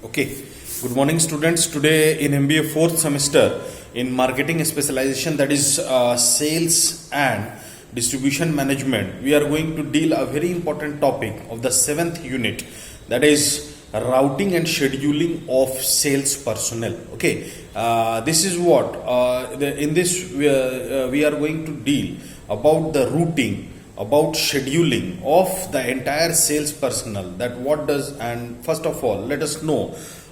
Okay, good morning students. Today in MBA fourth semester in marketing specialization, that is sales and distribution management, we are going to deal a very important topic of the seventh unit, that is routing and scheduling of sales personnel. Okay, this is what in this we are going to deal about the routing, about scheduling of the entire sales personnel, that what does, and first of all let us know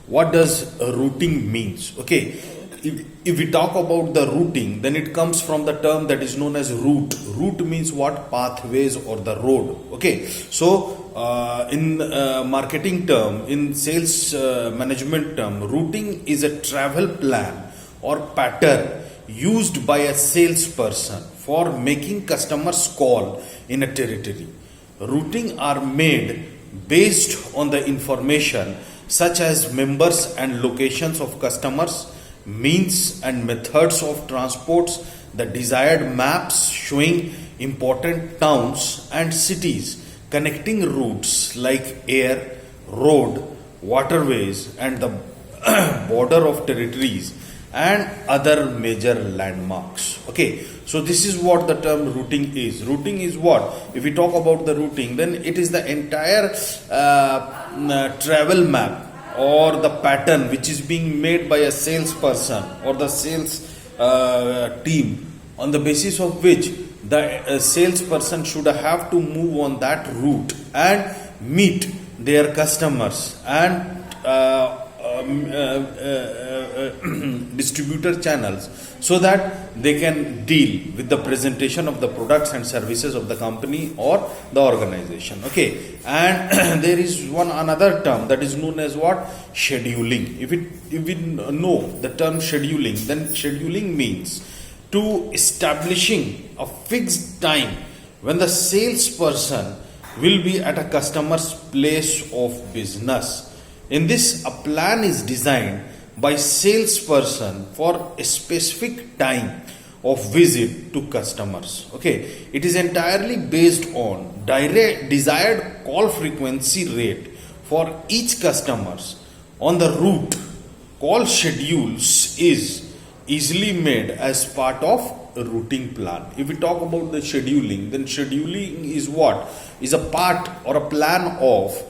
what does routing means. Okay, if we talk about the routing, then it comes from the term that is known as route means what? Pathways or the road. Okay, so in marketing term, in sales management term, routing is a travel plan or pattern used by a salesperson for making customers call in a territory. Routing are made based on the information such as members and locations of customers, means and methods of transports, the desired maps showing important towns and cities, connecting routes like air, road, waterways, and the border of territories and other major landmarks. Okay, so this is what the term routing is. Routing is what? If we talk about the routing, then it is the entire travel map or the pattern which is being made by a salesperson or the sales team, on the basis of which the salesperson should have to move on that route and meet their customers and distributor channels, so that they can deal with the presentation of the products and services of the company or the organization. Okay, and there is one another term that is known as what? Scheduling. If we know the term scheduling, then scheduling means to establishing a fixed time when the salesperson will be at a customer's place of business. In this, a plan is designed by salesperson for a specific time of visit to customers. Okay, it is entirely based on direct desired call frequency rate for each customers on the route. Call schedules is easily made as part of a routing plan. If we talk about the scheduling, then scheduling is what? Is a part or a plan of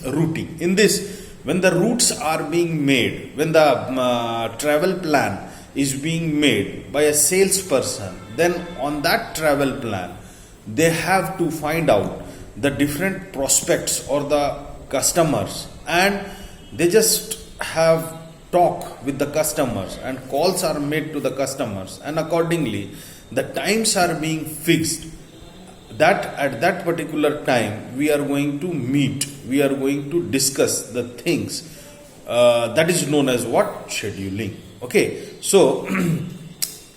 routing. In this, when the routes are being made, when the travel plan is being made by a salesperson, then on that travel plan they have to find out the different prospects or the customers, and they just have talk with the customers and calls are made to the customers, and accordingly the times are being fixed that at that particular time we are going to meet, we are going to discuss the things that is known as what? Scheduling. Okay, so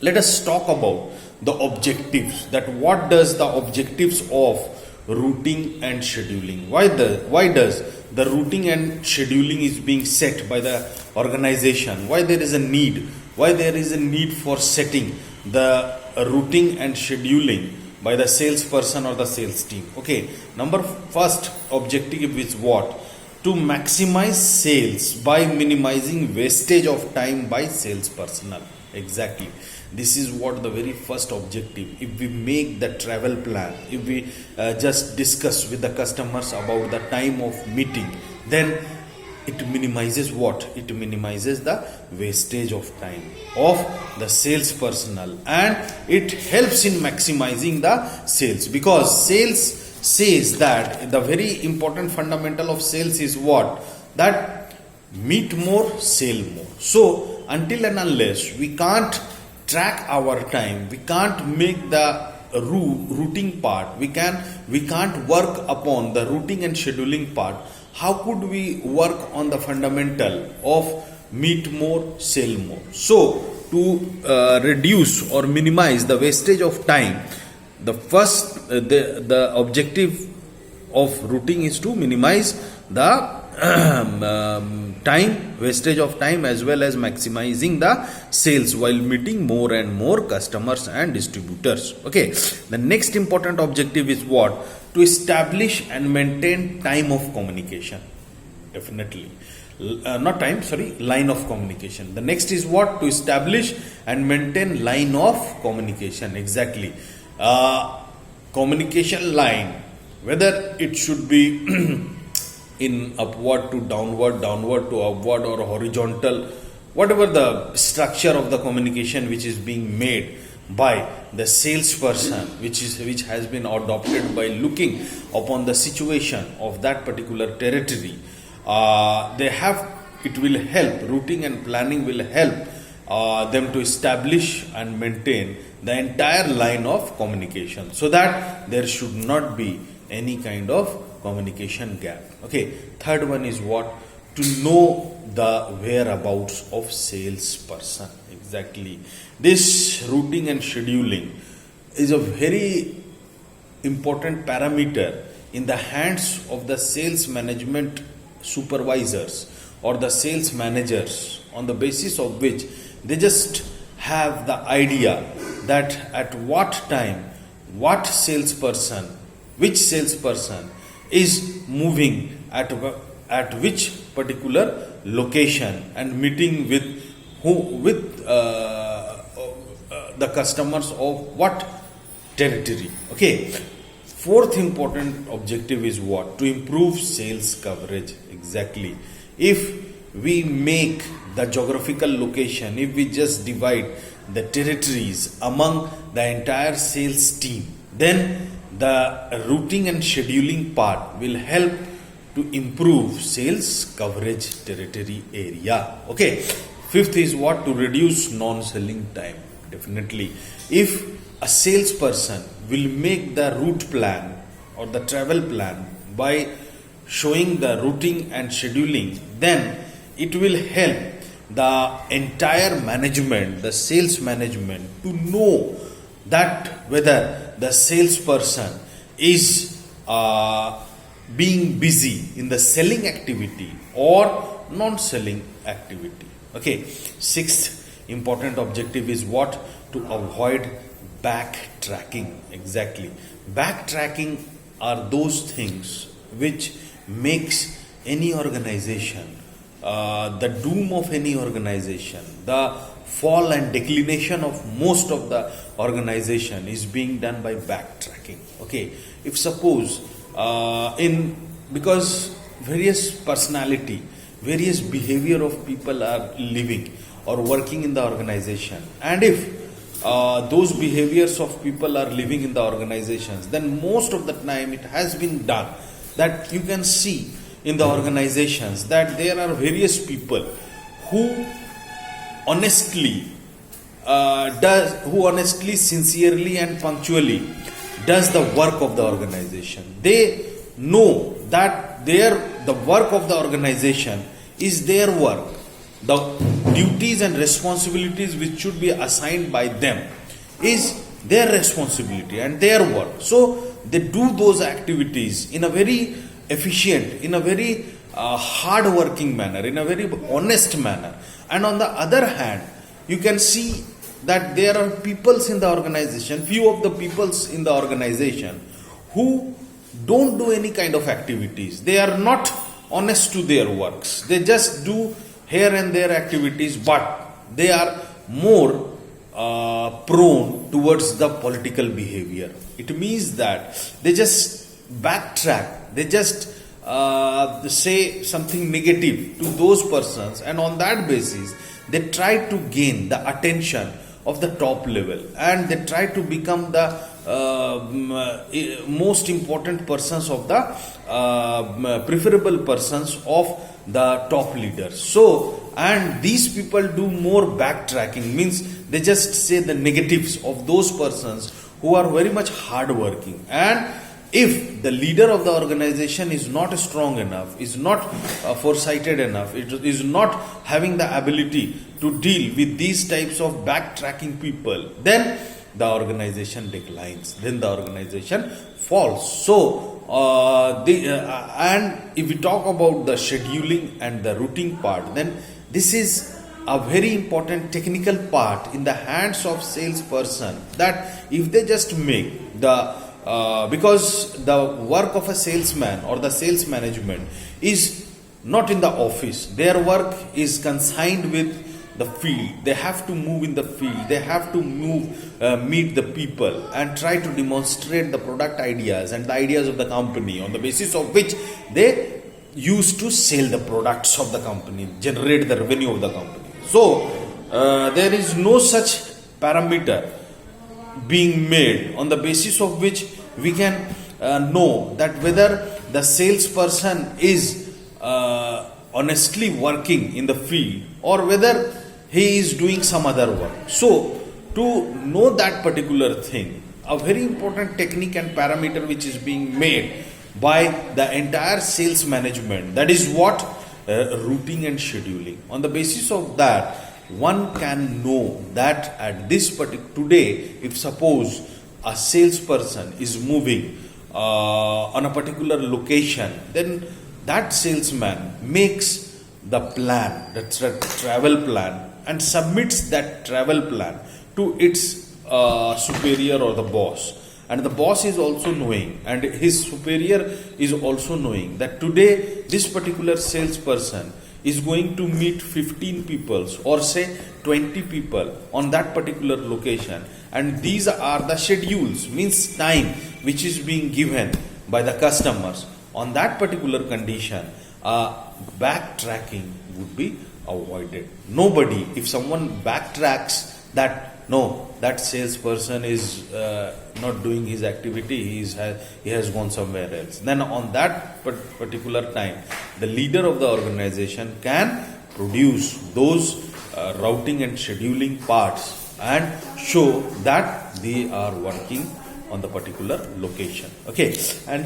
let us talk about the objectives, that what does the objectives of routing and scheduling, why does the routing and scheduling is being set by the organization, why there is a need for setting the routing and scheduling by the salesperson or the sales team. Okay, first objective is what? To maximize sales by minimizing wastage of time by sales personnel. Exactly, this is what the very first objective. If we make the travel plan, if we just discuss with the customers about the time of meeting, then it minimizes what? It minimizes the wastage of time of the sales personnel, and it helps in maximizing the sales, because sales says that the very important fundamental of sales is what? That meet more, sell more. So until and unless we can't track our time, we can't make the routing part, we can't work upon the routing and scheduling part, how could we work on the fundamental of meet more, sell more? So to reduce or minimize the wastage of time, the first the objective of routing is to minimize the time, wastage of time, as well as maximizing the sales while meeting more and more customers and distributors. Okay, the next important objective is what? To establish and maintain time of communication. definitely. Not time, sorry, line of communication. The next is what? To establish and maintain line of communication. Exactly. Communication line, whether it should be in upward to downward, downward to upward, or horizontal, whatever the structure of the communication which is being made by the salesperson, which has been adopted by looking upon the situation of that particular territory, it will help, routing and planning will help them to establish and maintain the entire line of communication, so that there should not be any kind of communication gap. Okay, third one is what? To know the whereabouts of salesperson. Exactly. This routing and scheduling is a very important parameter in the hands of the sales management supervisors or the sales managers, on the basis of which they just have the idea that at what time, which salesperson is moving at which particular location and meeting with the customers of what territory. Okay. Fourth important objective is what? To improve sales coverage. Exactly. If we make the geographical location, if we just divide the territories among the entire sales team, then the routing and scheduling part will help to improve sales coverage territory area. Okay. Fifth is what? To reduce non-selling time. Definitely. If a salesperson will make the route plan or the travel plan by showing the routing and scheduling, then it will help the entire management, the sales management, to know that whether the salesperson is being busy in the selling activity or non-selling activity. Okay. Sixth important objective is what? To avoid backtracking. Exactly. Backtracking are those things which makes any organization, the doom of any organization, the fall and declination of most of the organization is being done by backtracking. Okay. If suppose because various personality, various behavior of people are living or working in the organization, and if those behaviors of people are living in the organizations, then most of the time it has been done that you can see in the organizations that there are various people who honestly sincerely and punctually does the work of the organization. They know that the work of the organization is their work. The duties and responsibilities which should be assigned by them is their responsibility and their work. So they do those activities in a very efficient, in a very hard working manner, in a very honest manner. And on the other hand, you can see that there are peoples in the organization, few of the peoples in the organization who don't do any kind of activities. They are not honest to their works. They just do here and there activities, but they are more prone towards the political behavior. It means that they just backtrack, they just say something negative to those persons, and on that basis they try to gain the attention of the top level, and they try to become the most important persons of the preferable persons of the top leaders. So, and these people do more backtracking, means they just say the negatives of those persons who are very much hard working. And if the leader of the organization is not strong enough, is not foresighted enough, it is not having the ability to deal with these types of backtracking people, then the organization declines, then the organization falls. So, and if we talk about the scheduling and the routing part, then this is a very important technical part in the hands of salesperson, that if they just make the because the work of a salesman or the sales management is not in the office. Their work is consigned with the field. They have to move in the field. They have to meet the people and try to demonstrate the product ideas and the ideas of the company, on the basis of which they used to sell the products of the company, generate the revenue of the company. So there is no such parameter being made on the basis of which we can know that whether the salesperson is honestly working in the field or whether he is doing some other work. So to know that particular thing, a very important technique and parameter which is being made by the entire sales management, that is what routing and scheduling. On the basis of that, one can know that at this particular today, if suppose a salesperson is moving on a particular location, then that salesman makes the plan, the travel plan, and submits that travel plan to its superior or the boss. And the boss is also knowing, and his superior is also knowing that today this particular salesperson is going to meet 15 people or say 20 people on that particular location, and these are the schedules, means time which is being given by the customers. On that particular condition, backtracking would be avoided. Nobody, if someone backtracks that no, that salesperson is not doing his activity, he has gone somewhere else, then on that particular time, the leader of the organization can produce those routing and scheduling parts and show that they are working on the particular location. Okay, and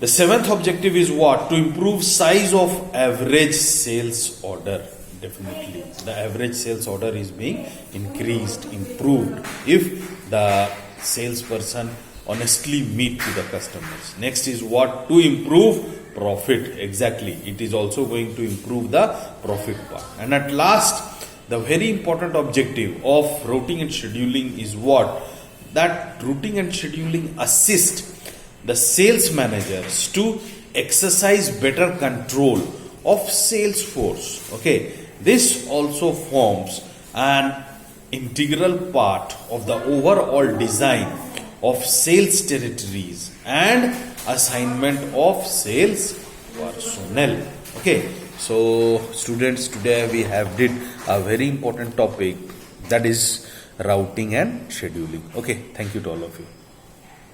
the seventh objective is what? To improve size of average sales order. Definitely, the average sales order is being increased, improved if the salesperson honestly meet to the customers. Next is what? To improve profit. Exactly, it is also going to improve the profit part. And at last, the very important objective of routing and scheduling is what? That routing and scheduling assist the sales managers to exercise better control of sales force. Okay, this also forms an integral part of the overall design of sales territories and assignment of sales personnel. Okay, so students, today we have did a very important topic, that is routing and scheduling. Okay, thank you to all of you.